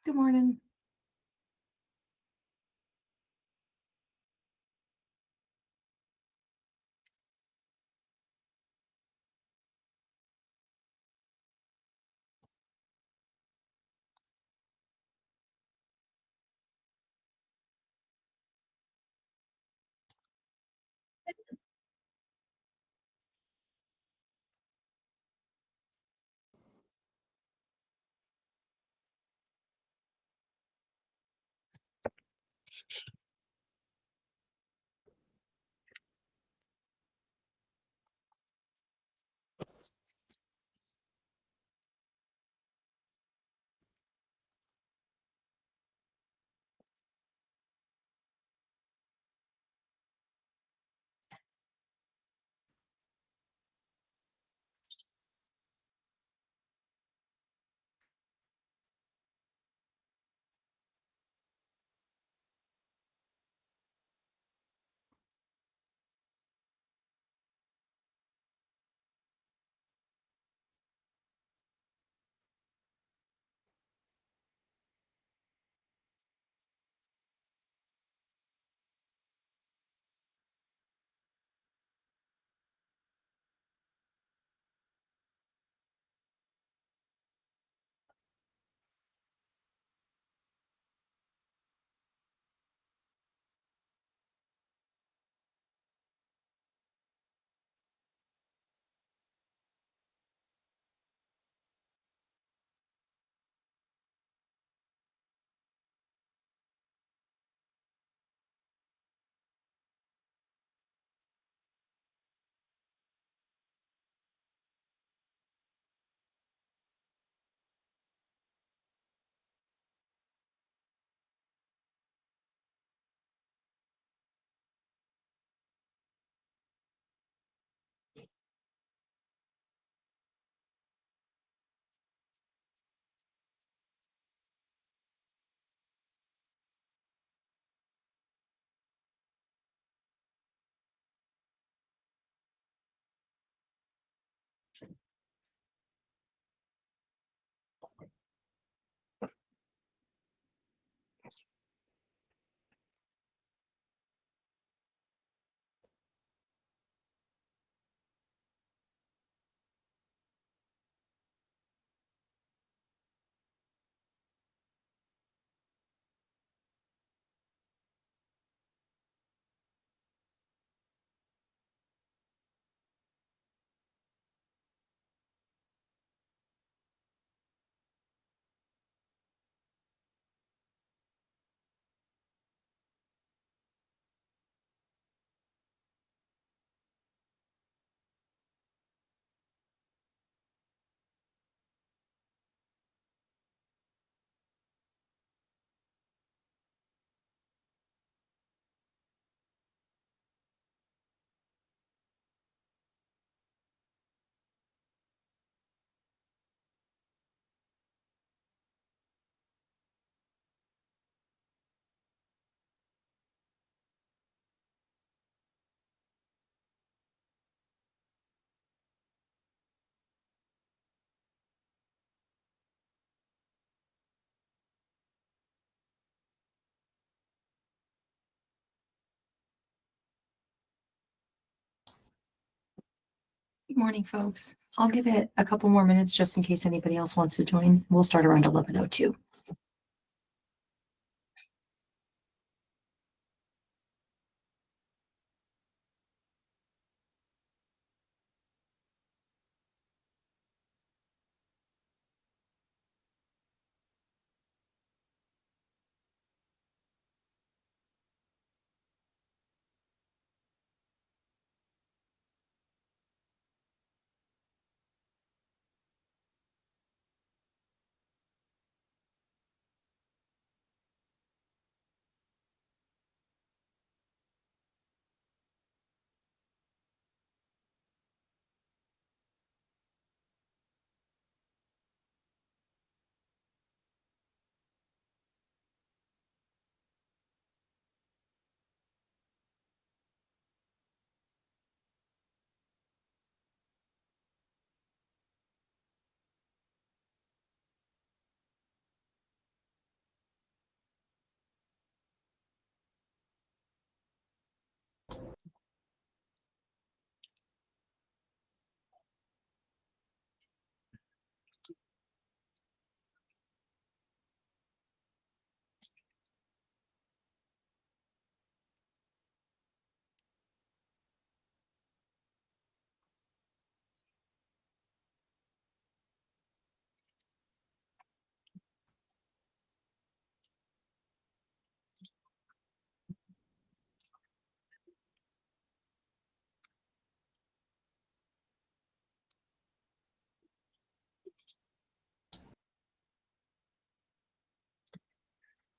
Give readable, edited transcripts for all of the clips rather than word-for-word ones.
Good morning. Good morning, folks. I'll give it a couple more minutes just in case anybody else wants to join. We'll start around 11:02.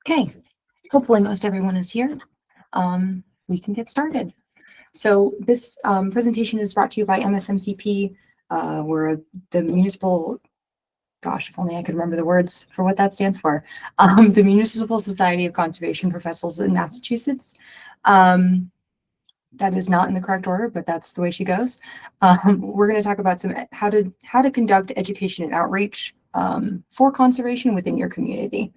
Okay, hopefully most everyone is here. We can get started. So this presentation is brought to you by MSMCP. We're the municipal, gosh, if only I could remember the words for what that stands for. The Municipal Society of Conservation Professionals in Massachusetts. That is not in the correct order, but that's the way she goes. We're going to talk about how to conduct education and outreach for conservation within your community.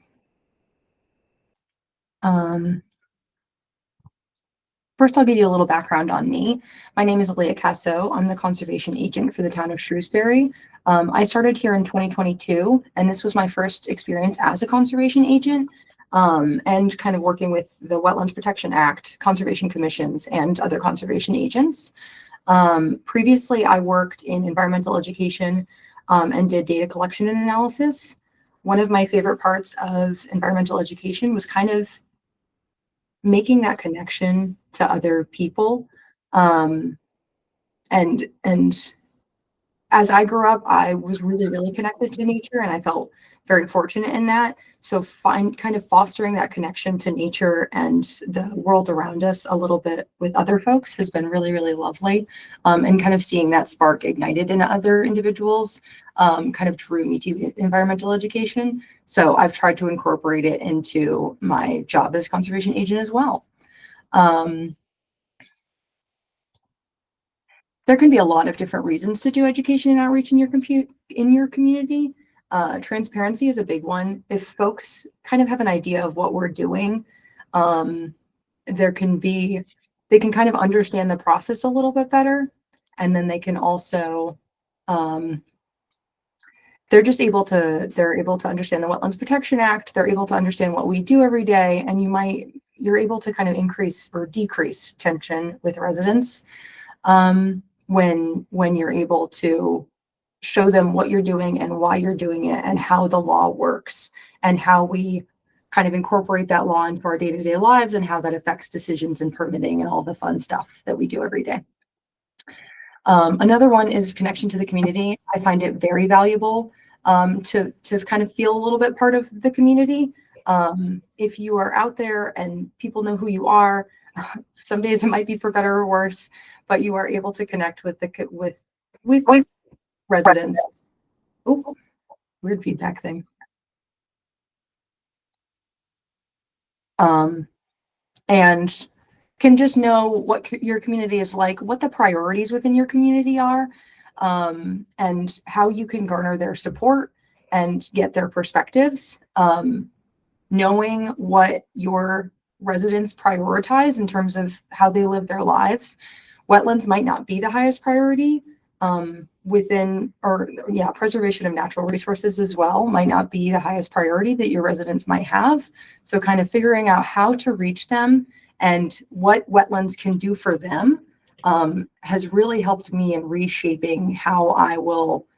First, I'll give you a little background on me. My name is Eleah Caseau. I'm the conservation agent for the town of Shrewsbury. I started here in 2022, and this was my first experience as a conservation agent and kind of working with the Wetlands Protection Act, conservation commissions, and other conservation agents. Previously, I worked in environmental education and did data collection and analysis. One of my favorite parts of environmental education was kind of making that connection to other people. And as I grew up, I was really connected to nature, and I felt very fortunate in that. So kind of fostering that connection to nature and the world around us a little bit with other folks has been really lovely. And kind of seeing that spark ignited in other individuals kind of drew me to environmental education. So I've tried to incorporate it into my job as conservation agent as well. There can be a lot of different reasons to do education and outreach in your community. Transparency is a big one. If folks kind of have an idea of what we're doing, they can kind of understand the process a little bit better, and then they can also they're able to understand the Wetlands Protection Act. They're able to understand what we do every day, and you're able to kind of increase or decrease tension with residents when you're able to show them what you're doing and why you're doing it and how the law works and how we kind of incorporate that law into our day-to-day lives and how that affects decisions and permitting and all the fun stuff that we do every day. Another one is connection to the community. I find it very valuable to kind of feel a little bit part of the community. If you are out there and people know who you are, some days it might be for better or worse, but you are able to connect with residents. Oh, weird feedback thing. And can just know what your community is like, what the priorities within your community are, and how you can garner their support and get their perspectives. Knowing what your residents prioritize in terms of how they live their lives. Wetlands might not be the highest priority preservation of natural resources as well might not be the highest priority that your residents might have. So kind of figuring out how to reach them and what wetlands can do for them has really helped me in reshaping how I will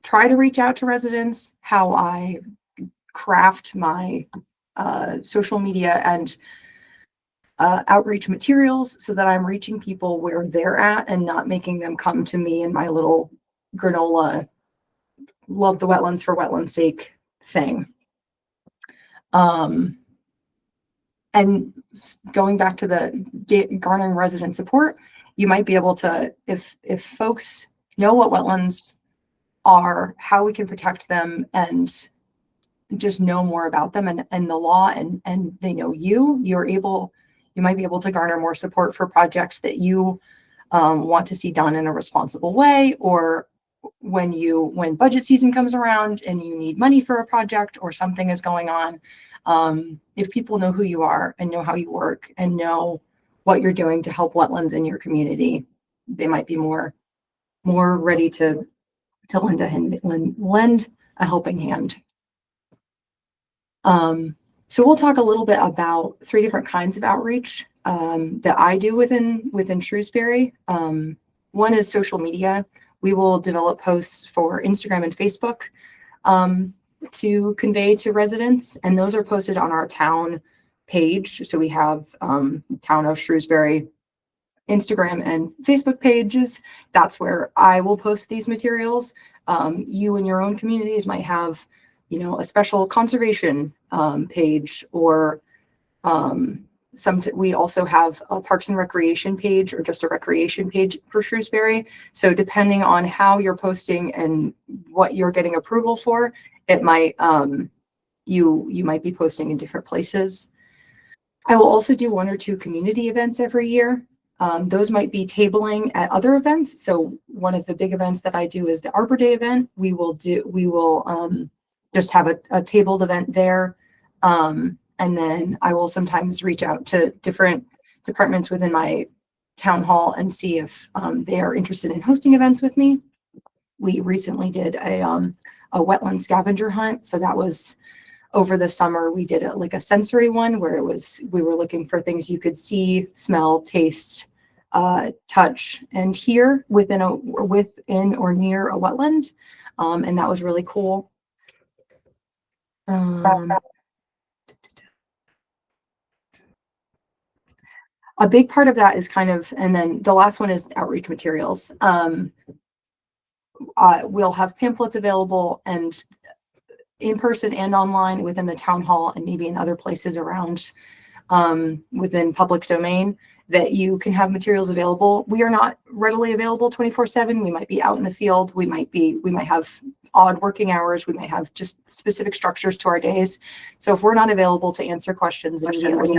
try to reach out to residents, how I craft my social media and outreach materials so that I'm reaching people where they're at and not making them come to me in my little granola, love the wetlands for wetlands sake thing. And going back to the garnering resident support, you might be able to, if folks know what wetlands are, how we can protect them, and just know more about them and the law, and they know you might be able to garner more support for projects that you want to see done in a responsible way, or when budget season comes around and you need money for a project or something is going on. If people know who you are and know how you work and know what you're doing to help wetlands in your community, they might be more ready to lend a helping hand. So we'll talk a little bit about 3 different kinds of outreach that I do within Shrewsbury. One is social media. We will develop posts for Instagram and Facebook to convey to residents, and those are posted on our town page. So we have Town of Shrewsbury Instagram and Facebook pages. That's where I will post these materials. You in your own communities might have a special conservation page, or we also have a Parks and Recreation page, or just a recreation page for Shrewsbury. So depending on how you're posting and what you're getting approval for, it might you might be posting in different places. I will also do 1 or 2 community events every year. Those might be tabling at other events. So one of the big events that I do is the Arbor Day event. We will just have a tabled event there. And then I will sometimes reach out to different departments within my town hall and see if they are interested in hosting events with me. We recently did a wetland scavenger hunt. So that was over the summer. We did like a sensory one where we were looking for things you could see, smell, taste, touch, and hear within or near a wetland. And that was really cool. A big part of that is and then the last one is outreach materials. We'll have pamphlets available and in person and online within the town hall and maybe in other places around within public domain that you can have materials available. We are not readily available 24/7. We might be out in the field. We might have odd working hours. We might have just specific structures to our days. So if we're not available to answer questions immediately,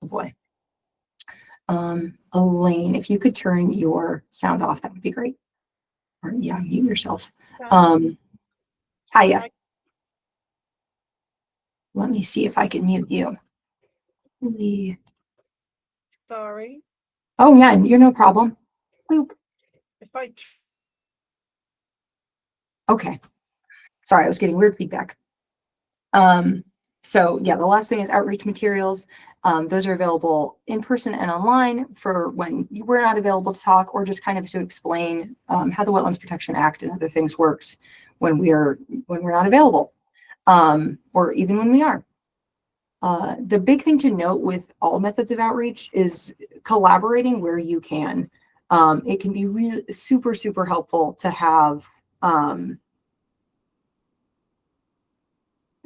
oh boy. Elaine, if you could turn your sound off, that would be great. Or yeah, mute yourself. Hiya. Let me see if I can mute you. Sorry. Oh yeah, you're no problem. Boop. Okay. Sorry, I was getting weird feedback. So yeah, the last thing is outreach materials. Those are available in person and online for when we're not available to talk, or just kind of to explain how the Wetlands Protection Act and other things works when we're not available, or even when we are. The big thing to note with all methods of outreach is collaborating where you can. It can be really super, super helpful to have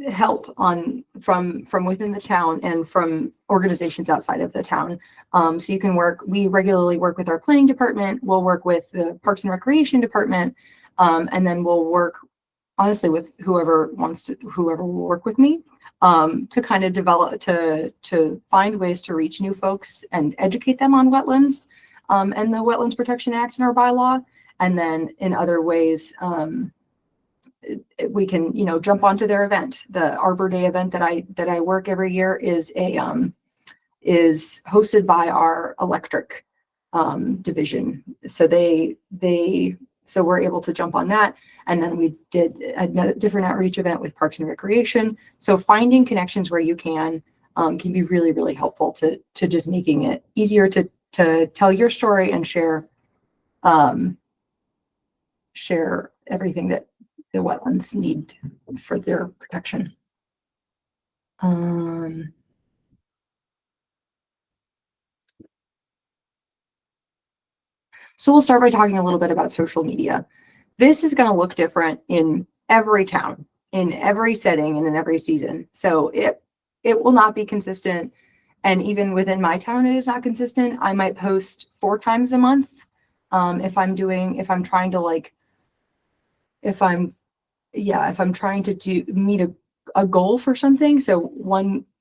help from within the town and from organizations outside of the town. So you can we regularly work with our planning department. We'll work with the Parks and Recreation department. And then we'll work honestly with whoever will work with me, to kind of develop, to find ways to reach new folks and educate them on wetlands, and the Wetlands Protection Act and our bylaw. And then in other ways, we can, jump onto their event. The Arbor Day event that I work every year is hosted by our electric division. So we're able to jump on that. And then we did a different outreach event with Parks and Recreation. So finding connections where you can be really, really helpful to just making it easier to tell your story and share everything that the wetlands need for their protection. So we'll start by talking a little bit about social media. This is going to look different in every town, in every setting, and in every season. So it will not be consistent. And even within my town, it is not consistent. I might post 4 times a month. If I'm trying to meet a goal for something. So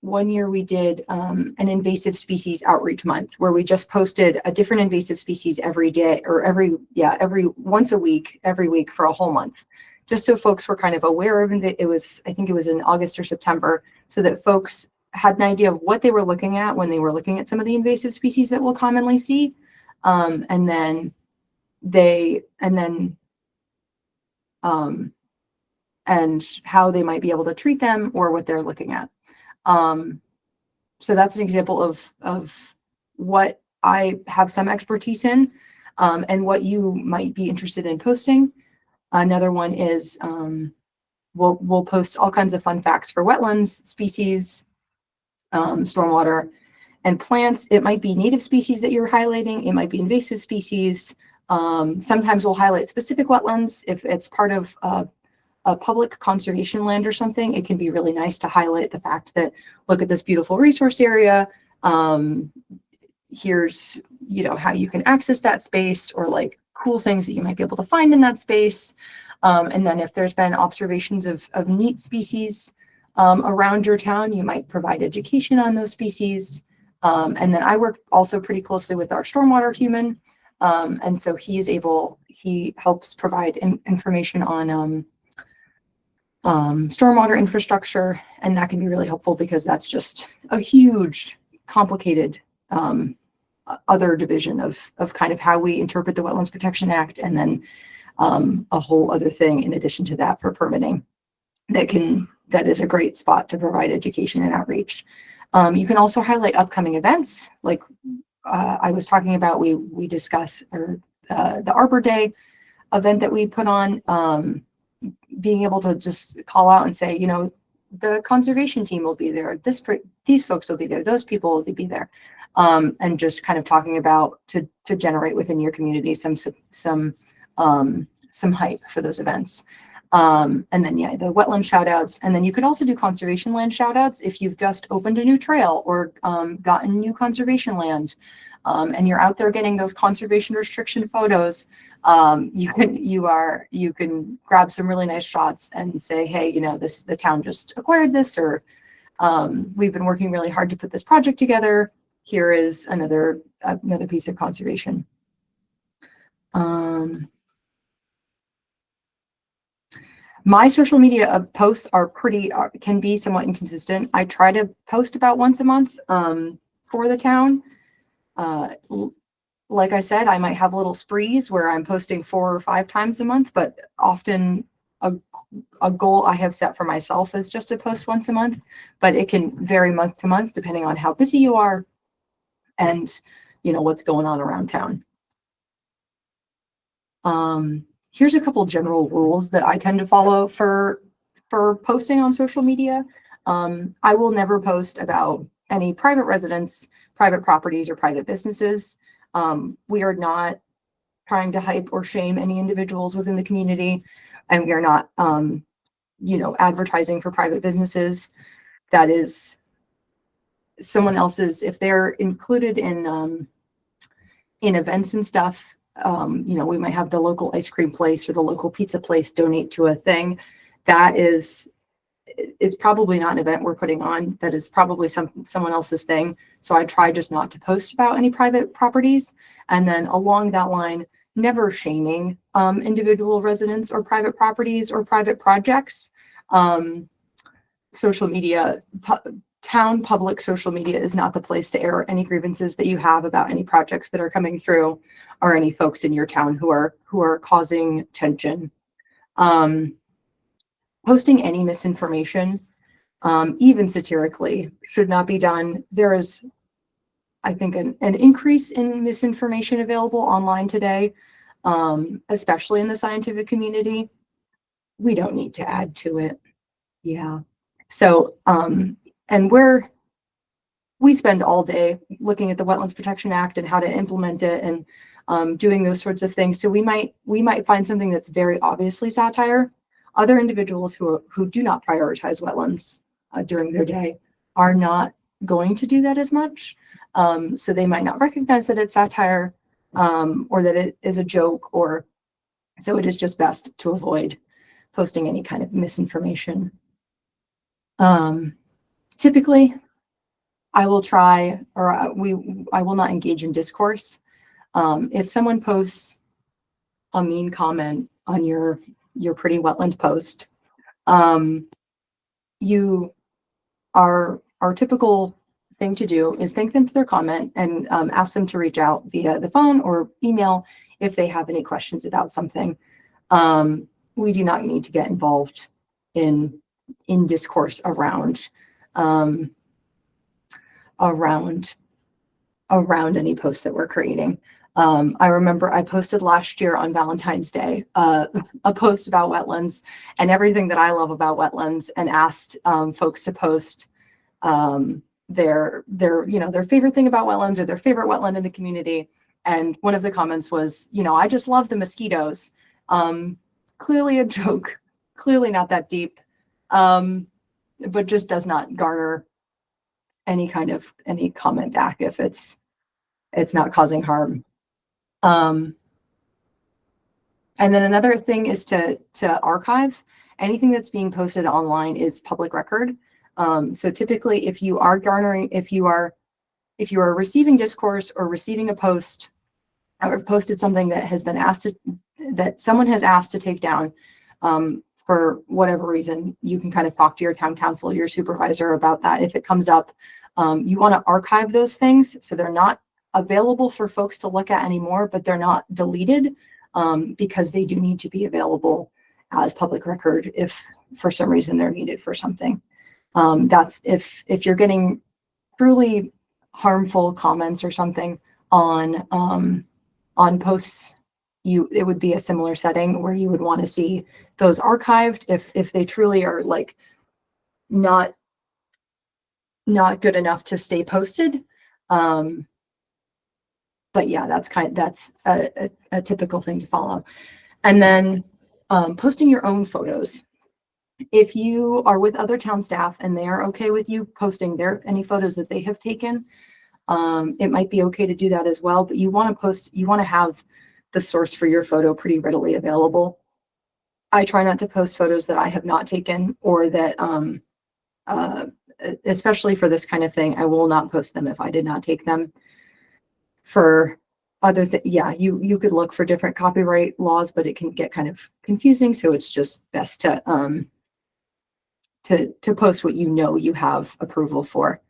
one year we did an invasive species outreach month where we just posted a different invasive species every day, or every once a week, every week for a whole month, just so folks were kind of aware of it. I think it was in August or September, so that folks had an idea of what they were looking at when they were looking at some of the invasive species that we'll commonly see, and how they might be able to treat them or what they're looking at. So that's an example of what I have some expertise in, and what you might be interested in posting. Another one is we'll post all kinds of fun facts for wetlands, species, stormwater, and plants. It might be native species that you're highlighting. It might be invasive species. Sometimes we'll highlight specific wetlands if it's part of a public conservation land or something, it can be really nice to highlight the fact that, look at this beautiful resource area. Here's, how you can access that space, or like cool things that you might be able to find in that space. And then if there's been observations of neat species around your town, you might provide education on those species. And then I work also pretty closely with our stormwater human. And so he helps provide information on stormwater infrastructure, and that can be really helpful because that's just a huge, complicated other division of kind of how we interpret the Wetlands Protection Act, and then a whole other thing in addition to that for permitting that is a great spot to provide education and outreach. You can also highlight upcoming events, like I was talking about. We discuss the Arbor Day event that we put on. Being able to just call out and say, the conservation team will be there. These folks will be there. Those people will be there, and just kind of talking about to generate within your community some hype for those events. And then the wetland shout outs. And then you could also do conservation land shout outs if you've just opened a new trail or gotten new conservation land. And you're out there getting those conservation restriction photos. You can grab some really nice shots and say, hey, the town just acquired this, or we've been working really hard to put this project together. Here is another piece of conservation. My social media posts can be somewhat inconsistent. I try to post about once a month for the town. Like I said, I might have little sprees where I'm posting 4 or 5 times a month, but often a goal I have set for myself is just to post once a month, but it can vary month to month depending on how busy you are and what's going on around town. Here's a couple general rules that I tend to follow for posting on social media. I will never post about any private residents, private properties, or private businesses. We are not trying to hype or shame any individuals within the community, and we are not, advertising for private businesses. That is someone else's. If they're included in events and stuff, we might have the local ice cream place or the local pizza place donate to a thing. It's probably not an event we're putting on. That is probably someone else's thing. So I try just not to post about any private properties. And then along that line, never shaming individual residents or private properties or private projects. Social media, town public social media is not the place to air any grievances that you have about any projects that are coming through or any folks in your town who are causing tension. Posting any misinformation, even satirically, should not be done. There is, I think, an increase in misinformation available online today, especially in the scientific community. We don't need to add to it. Yeah. So, and we spend all day looking at the Wetlands Protection Act and how to implement it and doing those sorts of things. So we might find something that's very obviously satire. Other individuals who do not prioritize wetlands during their day are not going to do that as much. So they might not recognize that it's satire or that it is a joke, or so it is just best to avoid posting any kind of misinformation. Typically, I will try, or I will not engage in discourse. If someone posts a mean comment on your pretty wetland post, our typical thing to do is thank them for their comment and ask them to reach out via the phone or email if they have any questions about something. We do not need to get involved in discourse around any post that we're creating. I remember I posted last year on Valentine's Day a post about wetlands and everything that I love about wetlands, and asked folks to post their favorite thing about wetlands or their favorite wetland in the community. And one of the comments was, I just love the mosquitoes. Clearly a joke, clearly not that deep, but just does not garner any comment back if it's not causing harm. And then another thing is to archive. Anything that's being posted online is public record. So typically, if you are receiving discourse or receiving a post, or have posted something that has been that someone has asked to take down, for whatever reason, you can kind of talk to your town council, your supervisor about that. If it comes up, you want to archive those things so they're not available for folks to look at anymore, but they're not deleted, because they do need to be available as public record if for some reason they're needed for something. That's if you're getting truly harmful comments or something on posts, it would be a similar setting where you would want to see those archived if they truly are like not good enough to stay posted. But yeah, that's a typical thing to follow. And then posting your own photos. If you are with other town staff and they are okay with you posting any photos that they have taken, it might be okay to do that as well. But you want to have the source for your photo pretty readily available. I try not to post photos that I have not taken, or that, especially for this kind of thing, I will not post them if I did not take them. For other things, yeah, you could look for different copyright laws, but it can get kind of confusing. So it's just best to post what you have approval for.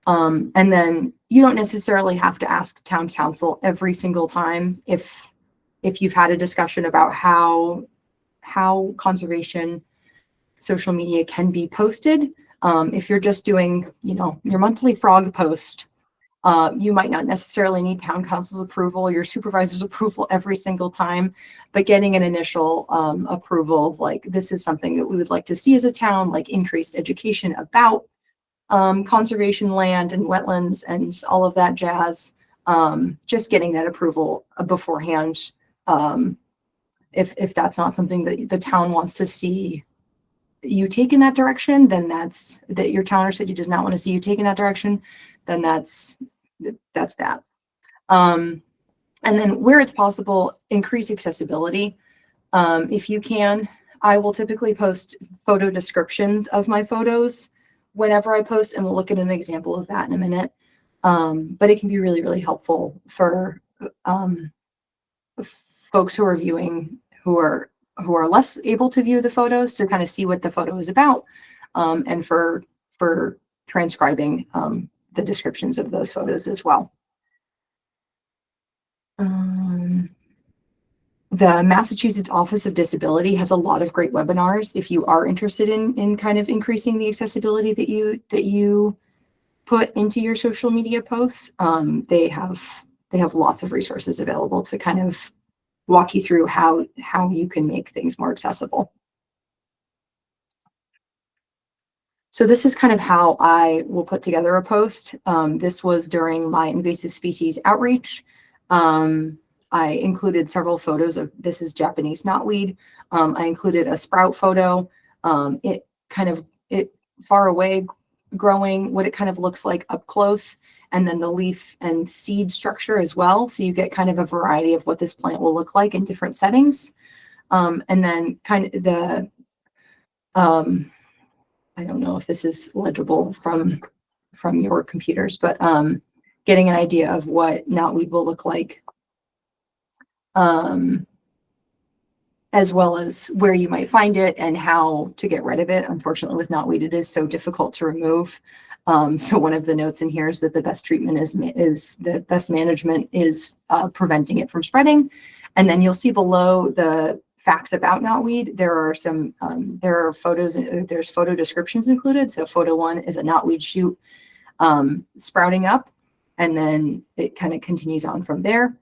And then you don't necessarily have to ask town council every single time if you've had a discussion about how conservation social media can be posted. If you're just doing, your monthly frog post, you might not necessarily need town council's approval, your supervisor's approval every single time, but getting an initial approval, like this is something that we would like to see as a town, like increased education about conservation land and wetlands and all of that jazz. Just getting that approval beforehand. If that's not something that the town wants to see you take in that direction, then that your town or city does not want to see you take in that direction, then that's that. And then where it's possible, increase accessibility. If you can, I will typically post photo descriptions of my photos whenever I post, and we'll look at an example of that in a minute. But it can be really, really helpful for folks who are viewing, who are less able to view the photos, to kind of see what the photo is about, and for transcribing the descriptions of those photos as well. The Massachusetts Office of Disability has a lot of great webinars. If you are interested in kind of increasing the accessibility that you put into your social media posts, they have lots of resources available to kind of walk you through how you can make things more accessible. So this is kind of how I will put together a post. This was during my invasive species outreach. I included several photos of, this is Japanese knotweed. I included a sprout photo. It far away growing, what it kind of looks like up close, and then the leaf and seed structure as well. So you get kind of a variety of what this plant will look like in different settings. And then kind of the, I don't know if this is legible from your computers, but getting an idea of what knotweed will look like, as well as where you might find it and how to get rid of it. Unfortunately, with knotweed, it is so difficult to remove. So one of the notes in here is that the best treatment is the best management is preventing it from spreading. And then you'll see below the facts about knotweed, there are some there are photos, there's photo descriptions included. So photo 1 is a knotweed shoot sprouting up, and then it kind of continues on from there.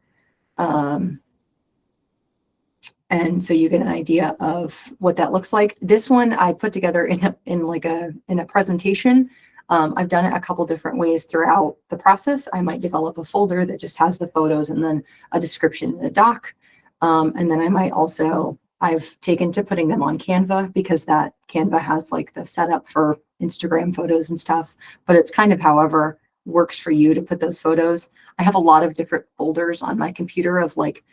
And so you get an idea of what that looks like. This one I put together in a presentation. I've done it a couple different ways throughout the process. I might develop a folder that just has the photos and then a description in a doc. And then I might also I've taken to putting them on Canva, because that Canva has like the setup for Instagram photos and stuff, but it's kind of however works for you to put those photos. I have a lot of different folders on my computer of like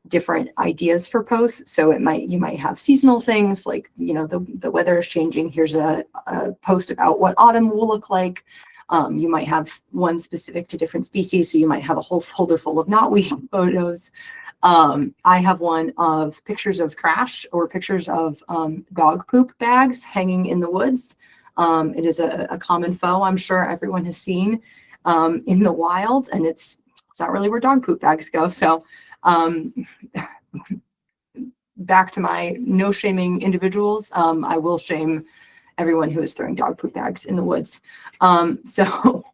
different ideas for posts. So you might have seasonal things like, the weather is changing. Here's a post about what autumn will look like. You might have one specific to different species. So you might have a whole folder full of knotweed photos. I have one of pictures of trash or pictures of dog poop bags hanging in the woods. It is a common foe I'm sure everyone has seen in the wild, and it's not really where dog poop bags go. So back to my no shaming individuals, I will shame everyone who is throwing dog poop bags in the woods. So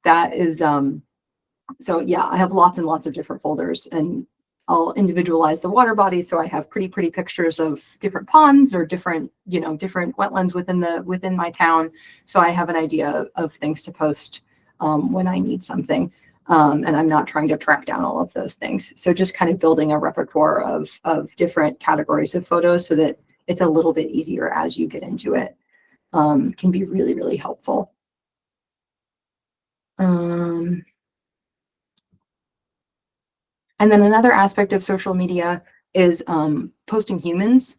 that is, so yeah, I have lots and lots of different folders, and I'll individualize the water bodies. So I have pretty pictures of different ponds or different wetlands within my town. So I have an idea of things to post when I need something. And I'm not trying to track down all of those things. So just kind of building a repertoire of different categories of photos so that it's a little bit easier as you get into it, can be really, really helpful. And then another aspect of social media is posting humans.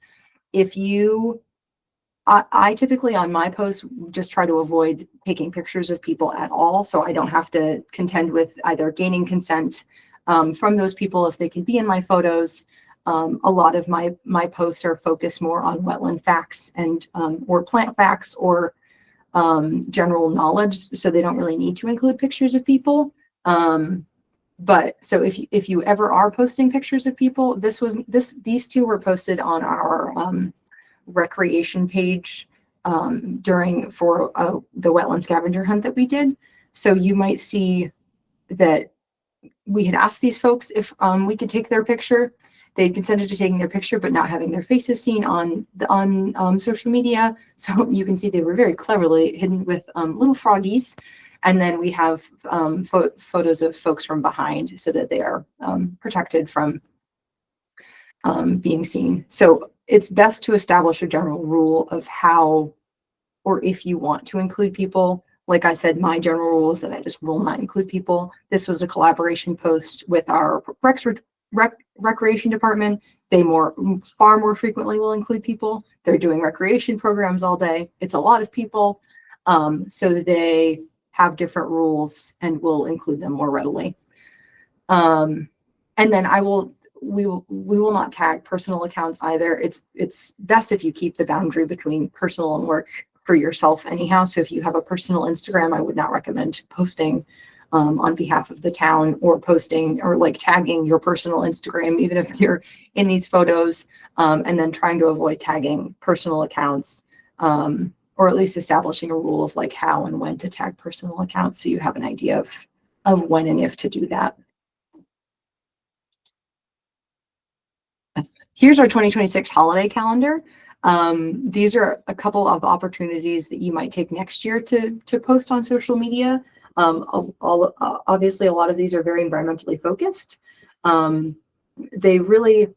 I typically on my posts just try to avoid taking pictures of people at all, so I don't have to contend with either gaining consent from those people if they can be in my photos. A lot of my posts are focused more on wetland facts and or plant facts or general knowledge, so they don't really need to include pictures of people. But so if you ever are posting pictures of people, these two were posted on our recreation page for the wetland scavenger hunt that we did. So you might see that we had asked these folks if we could take their picture. They'd consented to taking their picture, but not having their faces seen on social media. So you can see they were very cleverly hidden with little froggies. And then we have photos of folks from behind so that they are protected from being seen. So it's best to establish a general rule of how, or if you want to include people. Like I said, my general rule is that I just will not include people. This was a collaboration post with our recreation department. They far more frequently will include people. They're doing recreation programs all day. It's a lot of people. So they have different rules and will include them more readily. And then we will not tag personal accounts either. It's best if you keep the boundary between personal and work for yourself anyhow. So if you have a personal Instagram, I would not recommend posting on behalf of the town or posting or like tagging your personal Instagram, even if you're in these photos, and then trying to avoid tagging personal accounts, or at least establishing a rule of like how and when to tag personal accounts so you have an idea of when and if to do that. Here's our 2026 holiday calendar. These are a couple of opportunities that you might take next year to post on social media. Obviously, a lot of these are very environmentally focused. They really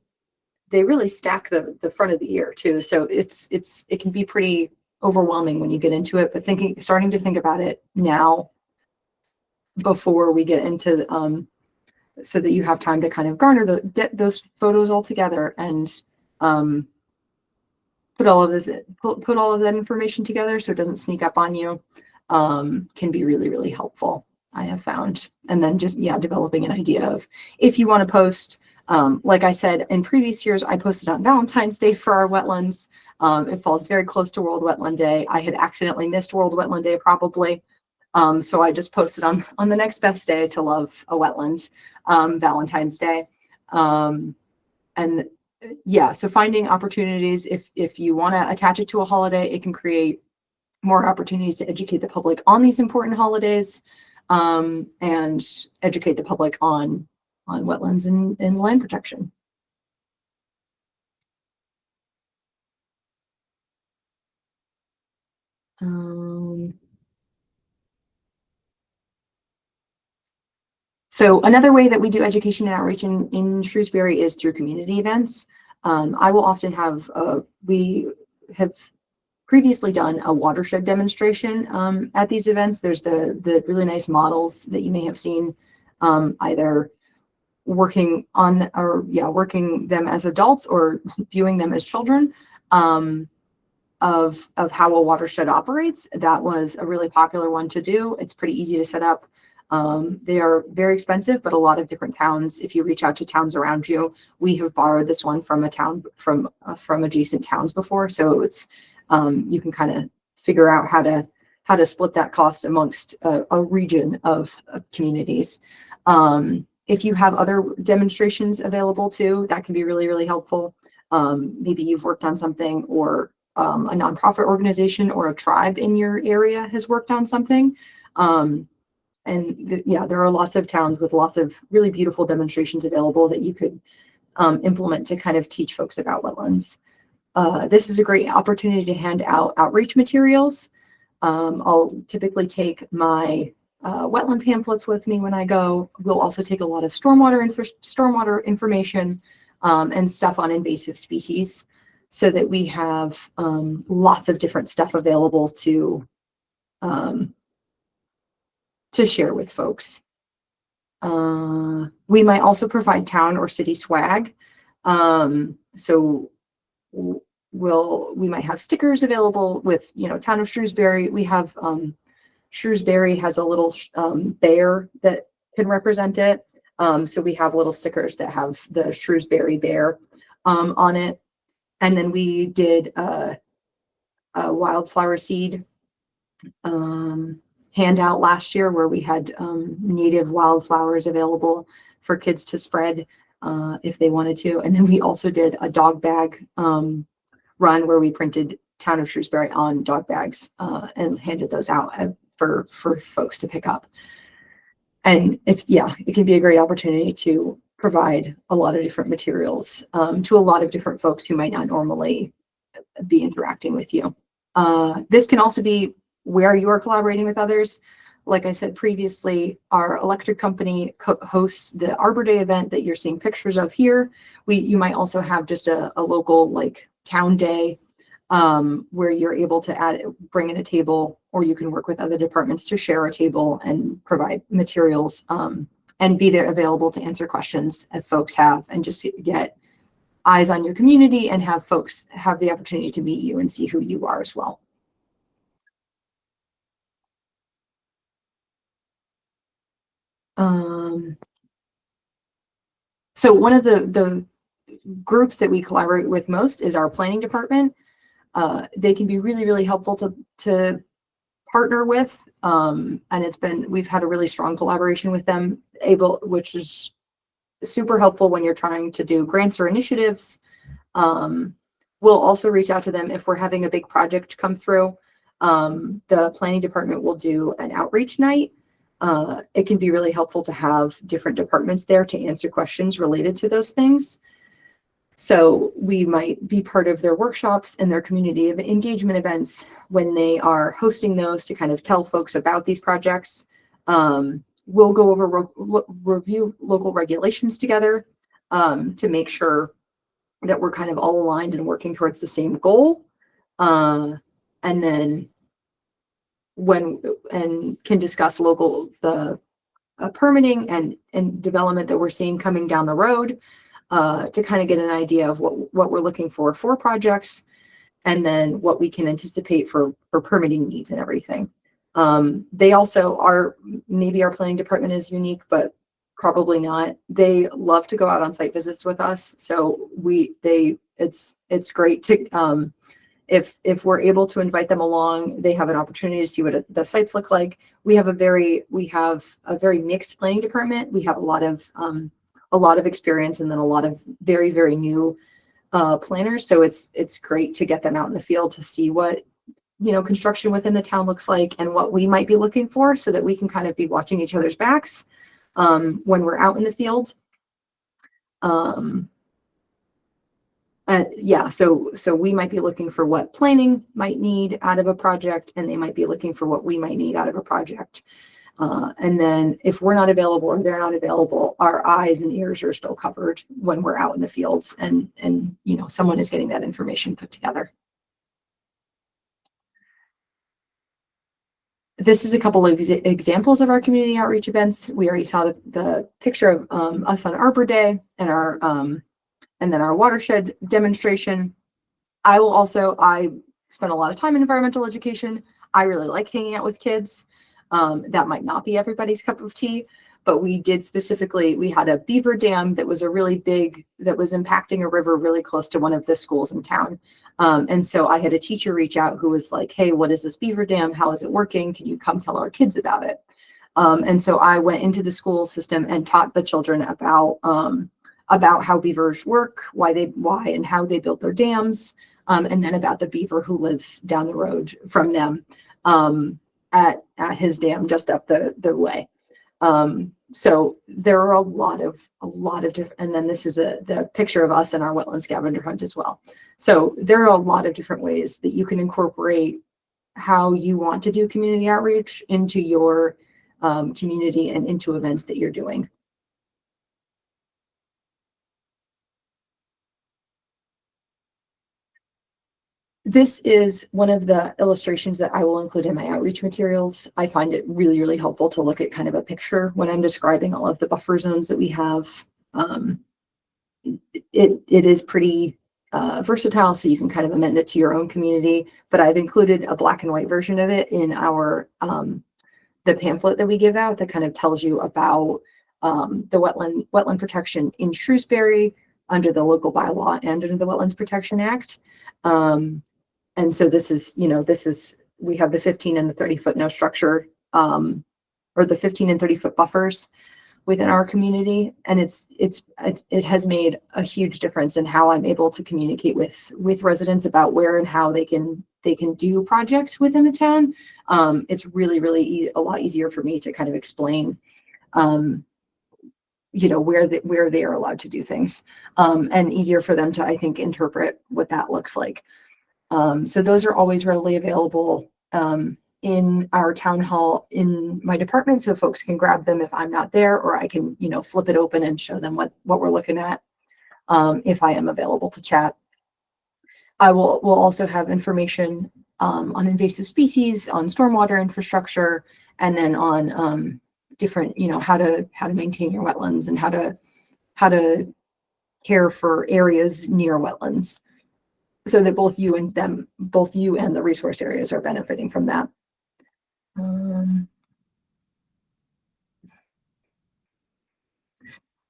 stack the front of the year too. So it can be pretty overwhelming when you get into it. But starting to think about it now before we get into so that you have time to kind of get those photos all together and put all of that information together so it doesn't sneak up on you, can be really, really helpful, I have found. And then just, developing an idea of if you want to post, like I said, in previous years, I posted on Valentine's Day for our wetlands. It falls very close to World Wetland Day. I had accidentally missed World Wetland Day probably. So I just posted on the next best day to love a wetland, Valentine's Day. And yeah, so finding opportunities, if you want to attach it to a holiday, it can create more opportunities to educate the public on these important holidays, and educate the public on wetlands and land protection. So another way that we do education and outreach in Shrewsbury is through community events. I will often have, we have previously done a watershed demonstration at these events. There's the really nice models that you may have seen, either working on, or working them as adults or viewing them as children, of how a watershed operates. That was a really popular one to do. It's pretty easy to set up. They are very expensive, but a lot of different towns, if you reach out to towns around you, we have borrowed this one from a town, from adjacent towns before. So it's, you can kind of figure out how to split that cost amongst a region of communities. If you have other demonstrations available too, that can be really, really helpful. Maybe you've worked on something, or a nonprofit organization or a tribe in your area has worked on something. There are lots of towns with lots of really beautiful demonstrations available that you could implement to kind of teach folks about wetlands. This is a great opportunity to hand out outreach materials. I'll typically take my wetland pamphlets with me when I go. We'll also take a lot of stormwater information and stuff on invasive species, so that we have lots of different stuff available to share with folks. We might also provide town or city swag. So we might have stickers available with, town of Shrewsbury. We have, Shrewsbury has a little bear that can represent it. So we have little stickers that have the Shrewsbury bear on it. And then we did a wildflower seed handout last year, where we had native wildflowers available for kids to spread if they wanted to. And then we also did a dog bag run, where we printed Town of Shrewsbury on dog bags and handed those out for folks to pick up. And it can be a great opportunity to provide a lot of different materials to a lot of different folks who might not normally be interacting with you. This can also be where you are collaborating with others. Like I said previously, our electric company hosts the Arbor Day event that you're seeing pictures of here. You might also have just a local town day where you're able to bring in a table, or you can work with other departments to share a table and provide materials and be there available to answer questions if folks have, and just get eyes on your community and have folks have the opportunity to meet you and see who you are as well. So one of the groups that we collaborate with most is our planning department. They can be really, really helpful to partner with. And we've had a really strong collaboration with them, which is super helpful when you're trying to do grants or initiatives. We'll also reach out to them if we're having a big project come through. The planning department will do an outreach night. It can be really helpful to have different departments there to answer questions related to those things. So we might be part of their workshops and their community engagement events when they are hosting those, to kind of tell folks about these projects. We'll go over, review local regulations together to make sure that we're kind of all aligned and working towards the same goal. And then can discuss the permitting and development that we're seeing coming down the road, to kind of get an idea of what we're looking for projects, and then what we can anticipate for permitting needs and everything. They also are, maybe our planning department is unique, but probably not. They love to go out on site visits with us. So it's great to, if we're able to invite them along, they have an opportunity to see what the sites look like. We have a very mixed planning department. We have a lot of experience, and then a lot of very, very new planners. So it's great to get them out in the field to see what construction within the town looks like, and what we might be looking for, so that we can kind of be watching each other's backs when we're out in the field. So we might be looking for what planning might need out of a project, and they might be looking for what we might need out of a project. And then if we're not available or they're not available, our eyes and ears are still covered when we're out in the fields and you know, someone is getting that information put together. This is a couple of examples of our community outreach events. We already saw the picture of us on Arbor Day and our and then our watershed demonstration. I spent a lot of time in environmental education. I really like hanging out with kids. That might not be everybody's cup of tea, but we had a beaver dam that was that was impacting a river really close to one of the schools in town. And so I had a teacher reach out who was like, hey, what is this beaver dam? How is it working? Can you come tell our kids about it? And so I went into the school system and taught the children about how beavers work, why and how they build their dams, and then about the beaver who lives down the road from them at his dam just up the way. So there are a lot of different, and then this is the picture of us and our wetland scavenger hunt as well. So there are a lot of different ways that you can incorporate how you want to do community outreach into your community and into events that you're doing. This is one of the illustrations that I will include in my outreach materials. I find it really, really helpful to look at kind of a picture when I'm describing all of the buffer zones that we have. It is pretty versatile, so you can kind of amend it to your own community, but I've included a black and white version of it in our the pamphlet that we give out that kind of tells you about the wetland protection in Shrewsbury under the local bylaw and under the Wetlands Protection Act. And so this is, we have the 15 and the 30-foot no structure, or the 15 and 30-foot buffers within our community. And it has made a huge difference in how I'm able to communicate with residents about where and how they can do projects within the town. It's really, really a lot easier for me to kind of explain, where they are allowed to do things, and easier for them to, I think, interpret what that looks like. So those are always readily available in our town hall in my department, so folks can grab them if I'm not there, or I can, flip it open and show them what we're looking at if I am available to chat. We'll also have information on invasive species, on stormwater infrastructure, and then on different, how to maintain your wetlands and how to care for areas near wetlands, so that both you and the resource areas are benefiting from that.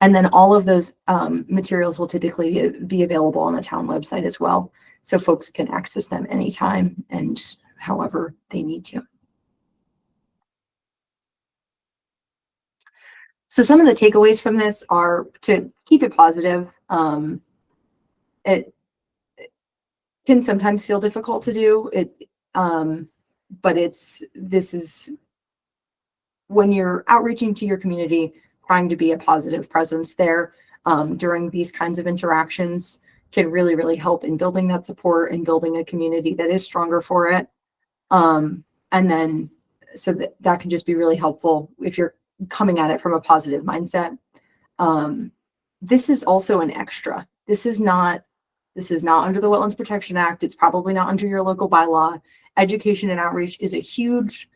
And then all of those materials will typically be available on the town website as well, so folks can access them anytime and however they need to. So some of the takeaways from this are to keep it positive. It can sometimes feel difficult to do it, but this is when you're outreaching to your community, trying to be a positive presence there during these kinds of interactions can really, really help in building that support and building a community that is stronger for it. And then so that can just be really helpful if you're coming at it from a positive mindset. This is also an extra. This is not under the Wetlands Protection Act. It's probably not under your local bylaw. Education and outreach is a huge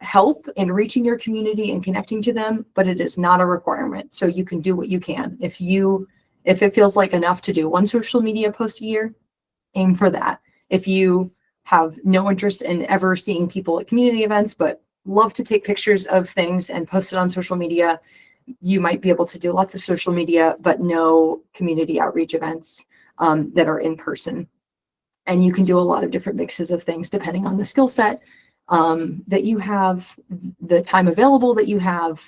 help in reaching your community and connecting to them, but it is not a requirement. So you can do what you can. If it feels like enough to do one social media post a year, aim for that. If you have no interest in ever seeing people at community events, but love to take pictures of things and post it on social media, you might be able to do lots of social media, but no community outreach events that are in person. And you can do a lot of different mixes of things depending on the skill set that you have, the time available that you have,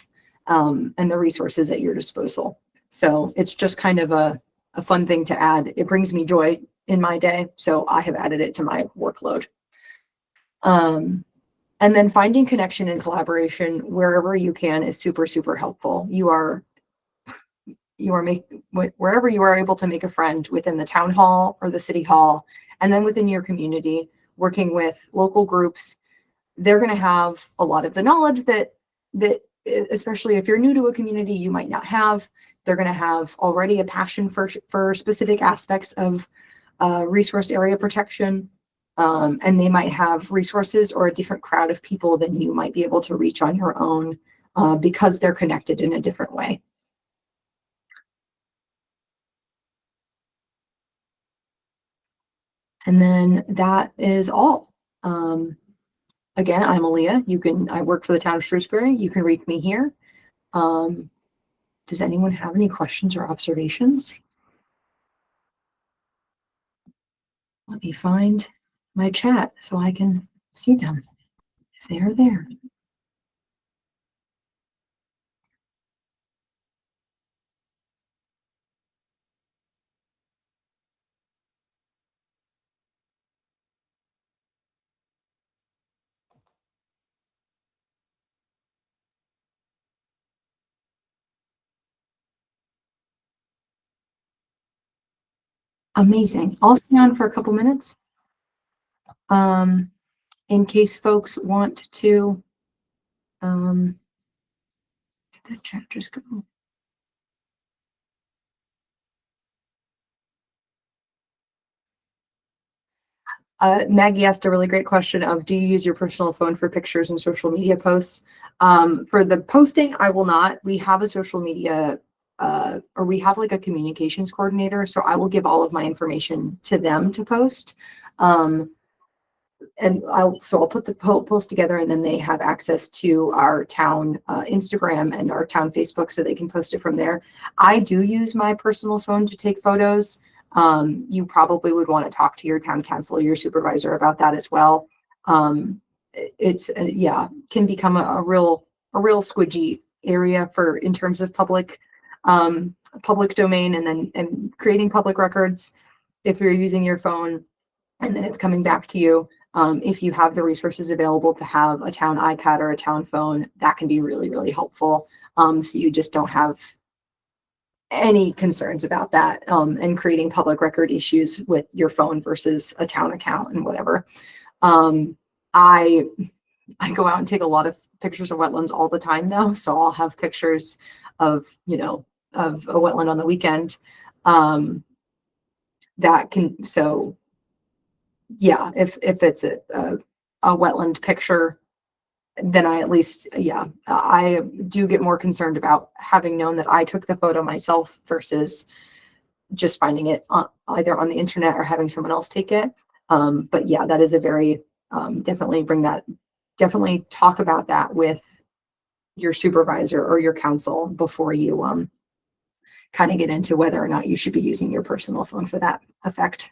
and the resources at your disposal. So it's just kind of a fun thing to add. It brings me joy in my day, so I have added it to my workload. And then finding connection and collaboration wherever you can is super, super helpful. Wherever you are able to make a friend within the town hall or the city hall, and then within your community, working with local groups, they're going to have a lot of the knowledge that that, especially if you're new to a community, you might not have. They're going to have already a passion for specific aspects of resource area protection. And they might have resources or a different crowd of people than you might be able to reach on your own because they're connected in a different way. And then that is all. Again, I'm Eleah. I work for the town of Shrewsbury. You can reach me here. Does anyone have any questions or observations? Let me find my chat so I can see them if they are there. Amazing. I'll stay on for a couple minutes. In case folks want to, did the chat just go? Maggie asked a really great question of, do you use your personal phone for pictures and social media posts? For the posting, I will not. We have a social media, or we have like a communications coordinator. So I will give all of my information to them to post. And I'll put the post together, and then they have access to our town Instagram and our town Facebook, so they can post it from there. I do use my personal phone to take photos. You probably would want to talk to your town council, your supervisor about that as well. It's can become a real squidgy area in terms of public domain, and creating public records if you're using your phone and then it's coming back to you. If you have the resources available to have a town iPad or a town phone, that can be really, really helpful. So you just don't have any concerns about that, and creating public record issues with your phone versus a town account and whatever. I go out and take a lot of pictures of wetlands all the time though. So I'll have pictures of a wetland on the weekend. Yeah, if it's a wetland picture, then I do get more concerned about having known that I took the photo myself versus just finding it either on the internet or having someone else take it. But yeah, that is a very, definitely talk about that with your supervisor or your council before you kind of get into whether or not you should be using your personal phone for that effect.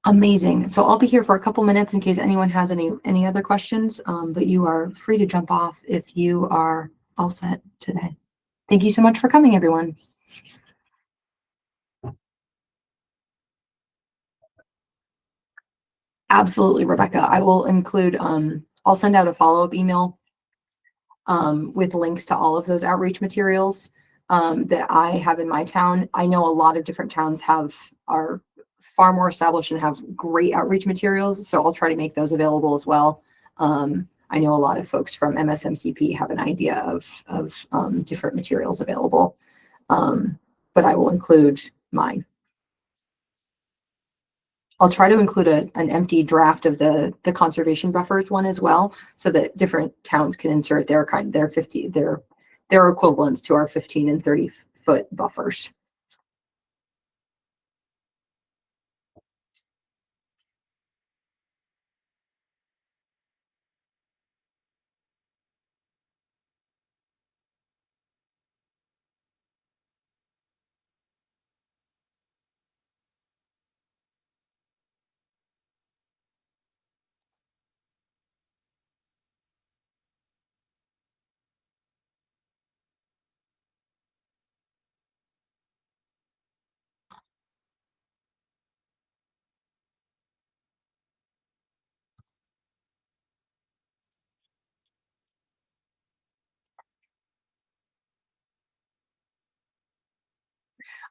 Amazing. So I'll be here for a couple minutes in case anyone has any other questions, but you are free to jump off if you are all set today. Thank you so much for coming, everyone. Absolutely, Rebecca. I will include, I'll send out a follow-up email with links to all of those outreach materials that I have in my town. I know a lot of different towns are far more established and have great outreach materials, so I'll try to make those available as well. I know a lot of folks from MSMCP have an idea of different materials available, but I will include mine. I'll try to include an empty draft of the conservation buffers one as well, so that different towns can insert their equivalents to our 15 and 30-foot buffers.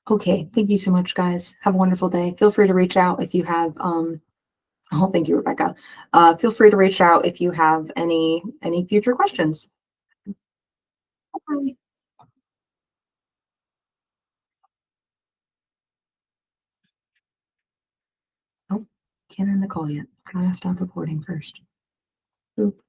Okay, thank you so much, guys. Have a wonderful day. Feel free to reach out if you have, oh, thank you, Rebecca. Feel free to reach out if you have any future questions. Bye. Oh, can't end the call yet. Gotta stop recording first. Oop.